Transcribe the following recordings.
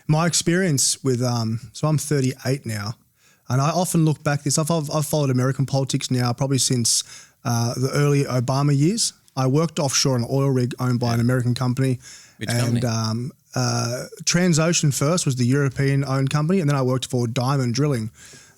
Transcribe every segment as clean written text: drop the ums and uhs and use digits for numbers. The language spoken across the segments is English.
My experience with, so I'm 38 now, and I often look back this. I've followed American politics now probably since the early Obama years. I worked offshore on an oil rig owned by an American company. Which company? Transocean first was the European-owned company, and then I worked for Diamond Drilling,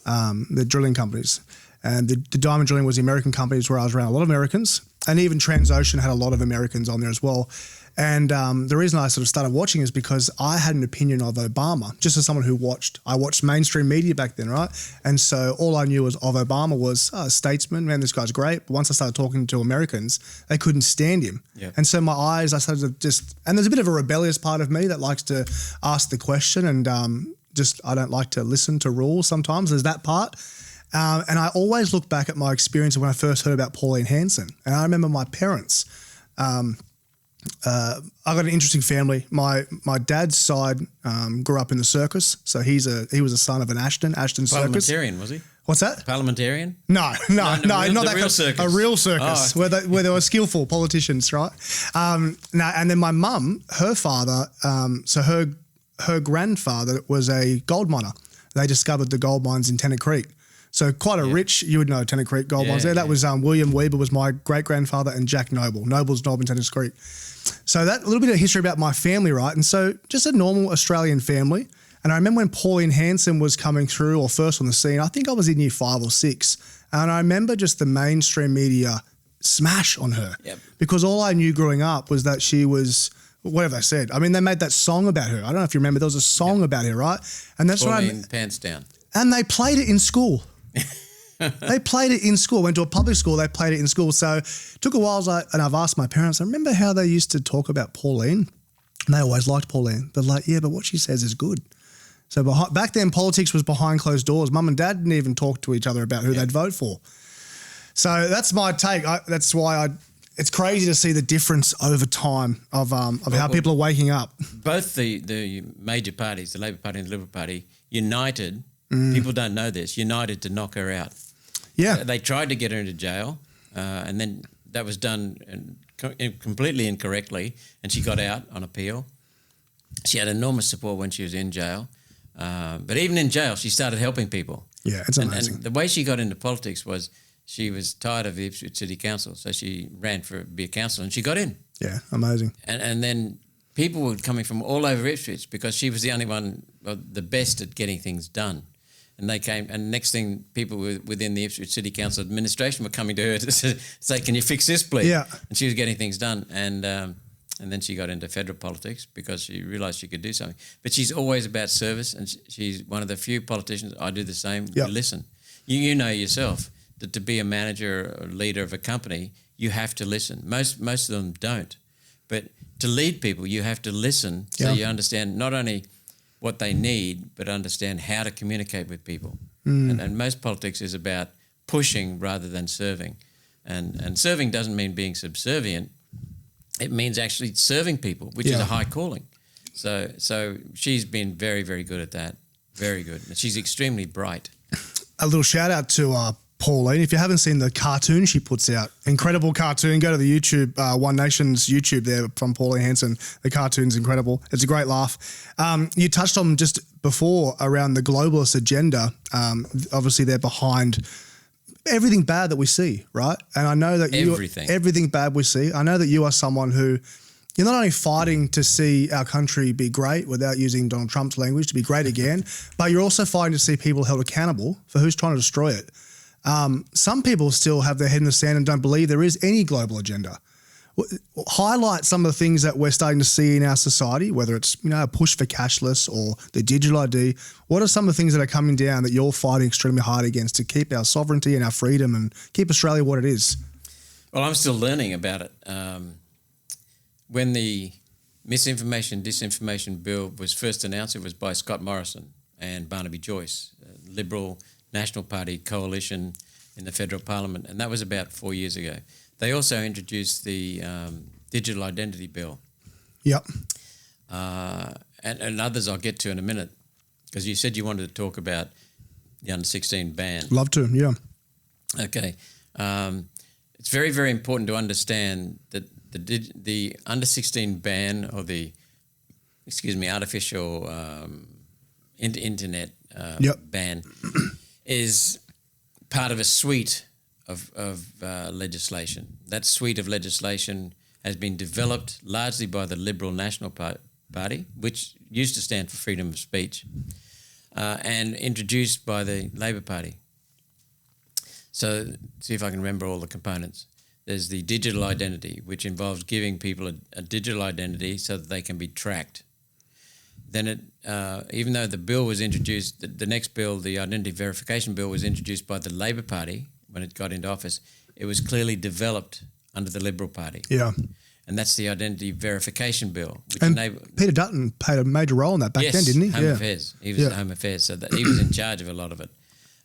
the drilling companies. And the Diamond Drilling was the American companies where I was around a lot of Americans, and even Transocean had a lot of Americans on there as well. And the reason I sort of started watching is because I had an opinion of Obama, just as someone who I watched mainstream media back then, right? And so all I knew of Obama was a statesman, man, this guy's great. But once I started talking to Americans, they couldn't stand him. Yeah. And so I started to and there's a bit of a rebellious part of me that likes to ask the question, and I don't like to listen to rules sometimes. There's that part. And I always look back at my experience when I first heard about Pauline Hanson. And I remember my parents, I got an interesting family. My dad's side grew up in the circus, so he was a son of an Ashton Circus. Parliamentarian, was he? What's that? Parliamentarian? No, not that real circus. A real circus where they were skillful politicians, right? And then my mum, her father, so her grandfather was a gold miner. They discovered the gold mines in Tennant Creek. So quite a rich, you would know Tennant Creek gold mines there. That was William Weber was my great-grandfather, and Jack Noble. Noble's knob in Tennant Creek. So that a little bit of history about my family, right? And so just a normal Australian family. And I remember when Pauline Hanson was coming through or first on the scene, I think I was in year 5 or 6. And I remember just the mainstream media smash on her. Yep. Because all I knew growing up was that she was, whatever they said. I mean, they made that song about her. I don't know if you remember, there was a song about her, right? And that's Pauline Pants Down. And they played it in school. They played it in school. Went to a public school. They played it in school. So it took a while. And I've asked my parents. I remember how they used to talk about Pauline. And they always liked Pauline. They're like, yeah, but what she says is good. So back then, politics was behind closed doors. Mum and Dad didn't even talk to each other about who they'd vote for. So that's my take. That's why it's crazy to see the difference over time of how people are waking up. Both the major parties, the Labor Party and the Liberal Party, united. People don't know this. United to knock her out. Yeah. They tried to get her into jail, and then that was done completely incorrectly, and she got out on appeal. She had enormous support when she was in jail. But even in jail, she started helping people. Yeah, it's amazing. And the way she got into politics was she was tired of the Ipswich City Council, so she ran to be a councillor, and she got in. Yeah, amazing. And then people were coming from all over Ipswich because she was the only one, the best at getting things done. And they came, and next thing, people within the Ipswich City Council administration were coming to her to say, "Can you fix this, please?" Yeah. And she was getting things done, and then she got into federal politics because she realised she could do something. But she's always about service, and she's one of the few politicians. I do the same. Yep. We listen. You know yourself that to be a manager or leader of a company, you have to listen. Most of them don't, but to lead people, you have to listen so you understand not only what they need, but understand how to communicate with people. And most politics is about pushing rather than serving. And serving doesn't mean being subservient. It means actually serving people, which is a high calling. So she's been very, very good at that. Very good. And she's extremely bright. A little shout out to Pauline. If you haven't seen the cartoon she puts out, incredible cartoon. Go to the YouTube, One Nation's YouTube there from Pauline Hanson. The cartoon's incredible. It's a great laugh. You touched on just before around the globalist agenda. Obviously, they're behind everything bad that we see, right? And I know that everything bad we see. I know that you are someone who you're not only fighting to see our country be great without using Donald Trump's language to be great again, but you're also fighting to see people held accountable for who's trying to destroy it. Some people still have their head in the sand and don't believe there is any global agenda. Highlight some of the things that we're starting to see in our society, whether it's a push for cashless or the digital ID. What are some of the things that are coming down that you're fighting extremely hard against to keep our sovereignty and our freedom and keep Australia what it is? Well, I'm still learning about it. When the Misinformation Disinformation Bill was first announced, it was by Scott Morrison and Barnaby Joyce, Liberal National Party coalition in the federal parliament, and that was about 4 years ago. They also introduced the Digital Identity Bill. Yep. And others I'll get to in a minute, because you said you wanted to talk about the under-16 ban. Love to, yeah. Okay. It's very, very important to understand that the under-16 ban or the artificial internet ban is part of a suite of legislation. That suite of legislation has been developed largely by the Liberal National Party, which used to stand for freedom of speech, and introduced by the Labor Party. So see if I can remember all the components. There's the digital identity, which involves giving people a digital identity so that they can be tracked. Then even though the bill was introduced, the next bill, the identity verification bill, was introduced by the Labor Party when it got into office, it was clearly developed under the Liberal Party. Yeah. And that's the identity verification bill. Which and Peter Dutton played a major role in that back then, didn't he? Home Affairs. He was at Home Affairs, so that he was in charge of a lot of it.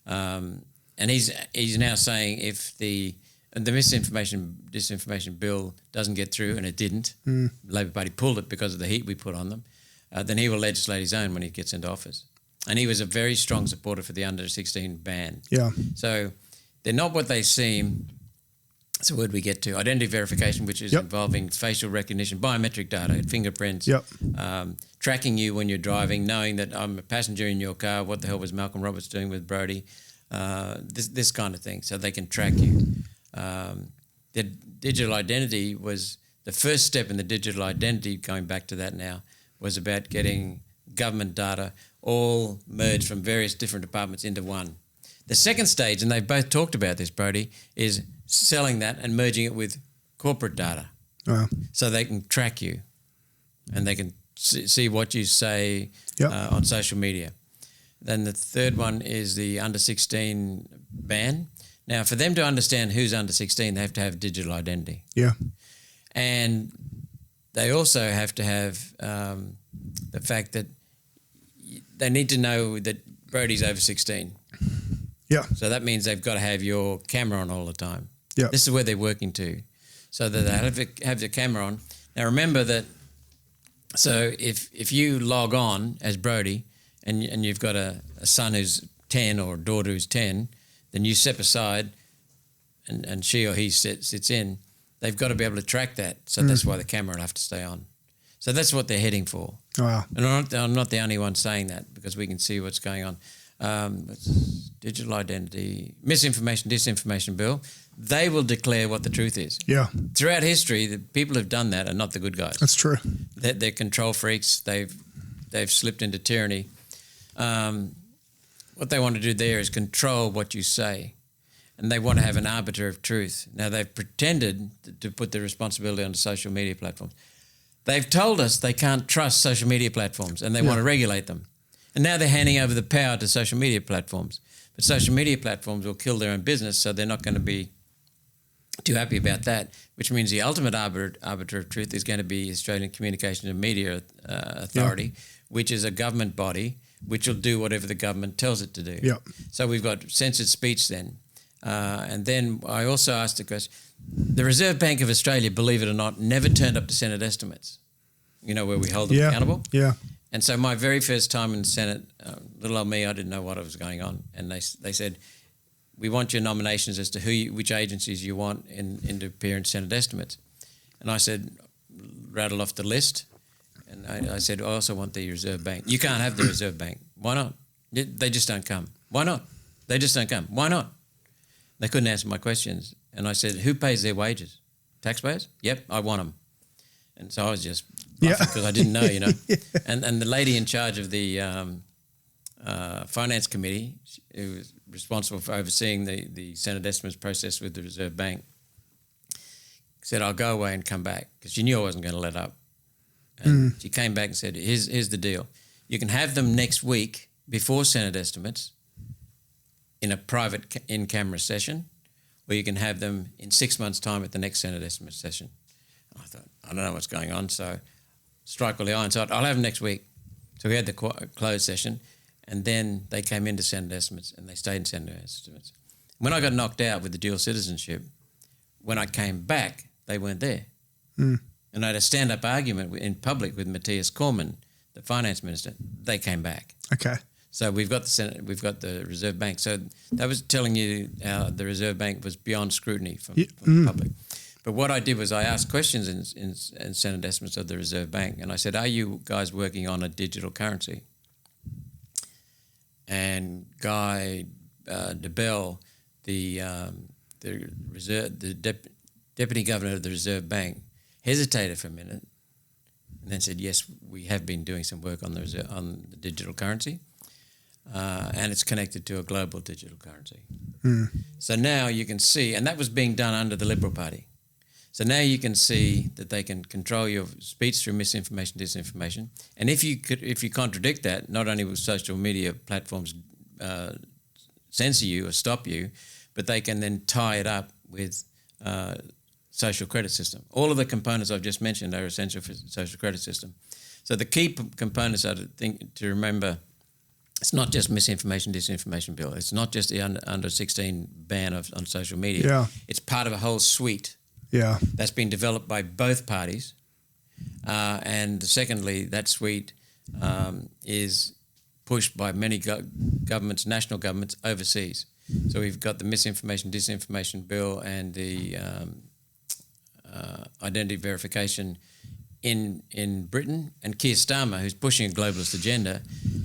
And he's now saying if the disinformation bill doesn't get through, and it didn't, the Labor Party pulled it because of the heat we put on them, then he will legislate his own when he gets into office. And he was a very strong supporter for the under-16 ban. Yeah. So they're not what they seem. That's the word we get to. Identity verification, which is involving facial recognition, biometric data, fingerprints, tracking you when you're driving, knowing that I'm a passenger in your car. What the hell was Malcolm Roberts doing with Brodie? This kind of thing, so they can track you. The digital identity was the first step in the digital identity, going back to that now, was about getting government data all merged from various different departments into one. The second stage, and they've both talked about this, Brodie, is selling that and merging it with corporate data. So they can track you and they can see what you say on social media. Then the third one is the under-16 ban. Now, for them to understand who's under 16, they have to have digital identity. Yeah. And they also have to have the fact that they need to know that Brodie's over 16. Yeah. So that means they've got to have your camera on all the time. Yeah. This is where they're working to, so that they have the camera on. Now, remember that, so if you log on as Brodie and you've got a son who's 10 or a daughter who's 10, then you step aside and she or he sits in, they've got to be able to track that. So that's why the camera will have to stay on. So that's what they're heading for. Wow. And I'm not the only one saying that, because we can see what's going on. Digital identity, misinformation, disinformation bill, they will declare what the truth is. Yeah. Throughout history, the people who've done that are not the good guys. That's true. They're control freaks. They've slipped into tyranny. What they want to do there is control what you say, and they want to have an arbiter of truth. Now, they've pretended to put the responsibility on social media platforms. They've told us they can't trust social media platforms and they want to regulate them. And now they're handing over the power to social media platforms. But social media platforms will kill their own business, so they're not going to be too happy about that, which means the ultimate arbiter of truth is going to be Australian Communications and Media Authority, which is a government body which will do whatever the government tells it to do. Yep. So we've got censored speech then. And then I also asked the question, the Reserve Bank of Australia, believe it or not, never turned up to Senate estimates, where we hold them accountable. Yeah. And so my very first time in the Senate, little old me, I didn't know what was going on. And they said, we want your nominations as to which agencies you want to appear in Senate estimates. And I said, rattle off the list. And I said, I also want the Reserve Bank. You can't have the Reserve Bank. Why not? They just don't come. Why not? They just don't come. Why not? They couldn't answer my questions. And I said, who pays their wages? Taxpayers? Yep, I want them. And so I was just laughing because I didn't know, And the lady in charge of the Finance Committee, who was responsible for overseeing the Senate estimates process with the Reserve Bank, said, I'll go away and come back, because she knew I wasn't going to let up. And she came back and said, here's the deal. You can have them next week before Senate estimates in a private in-camera session, or you can have them in 6 months' time at the next Senate estimates session. I thought, I don't know what's going on, so strike while the iron's hot. I'll have them next week. So we had the closed session, and then they came into Senate estimates, and they stayed in Senate estimates. When I got knocked out with the dual citizenship, when I came back, they weren't there. And I had a stand-up argument in public with Matthias Cormann, the finance minister. They came back. Okay. So we've got the Senate, we've got the Reserve Bank. So that was telling you how the Reserve Bank was beyond scrutiny from the public. But what I did was I asked questions in Senate estimates of the Reserve Bank, and I said, "Are you guys working on a digital currency?" And Guy DeBell, the deputy governor of the Reserve Bank, hesitated for a minute, and then said, "Yes, we have been doing some work on the digital currency, and it's connected to a global digital currency." So now you can see, and that was being done under the Liberal Party. So now you can see that they can control your speech through misinformation, disinformation, and if you contradict that, not only will social media platforms censor you or stop you, but they can then tie it up with social credit system. All of the components I've just mentioned are essential for social credit system. So the key components are to remember. It's not just misinformation, disinformation bill. It's not just the under 16 ban on social media. Yeah. It's part of a whole suite. Yeah. That's been developed by both parties. And secondly, that suite is pushed by many governments, national governments overseas. So we've got the misinformation, disinformation bill and the identity verification in Britain. And Keir Starmer, who's pushing a globalist agenda,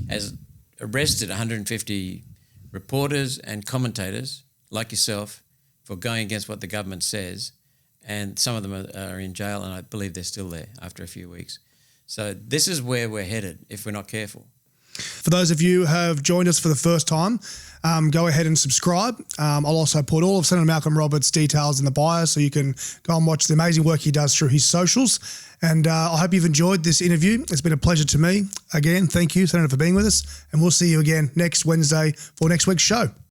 has arrested 150 reporters and commentators like yourself for going against what the government says, and some of them are in jail, and I believe they're still there after a few weeks. So this is where we're headed if we're not careful. For those of you who have joined us for the first time, go ahead and subscribe. I'll also put all of Senator Malcolm Roberts' details in the bio so you can go and watch the amazing work he does through his socials. And I hope you've enjoyed this interview. It's been a pleasure to me. Again, thank you, Senator, for being with us. And we'll see you again next Wednesday for next week's show.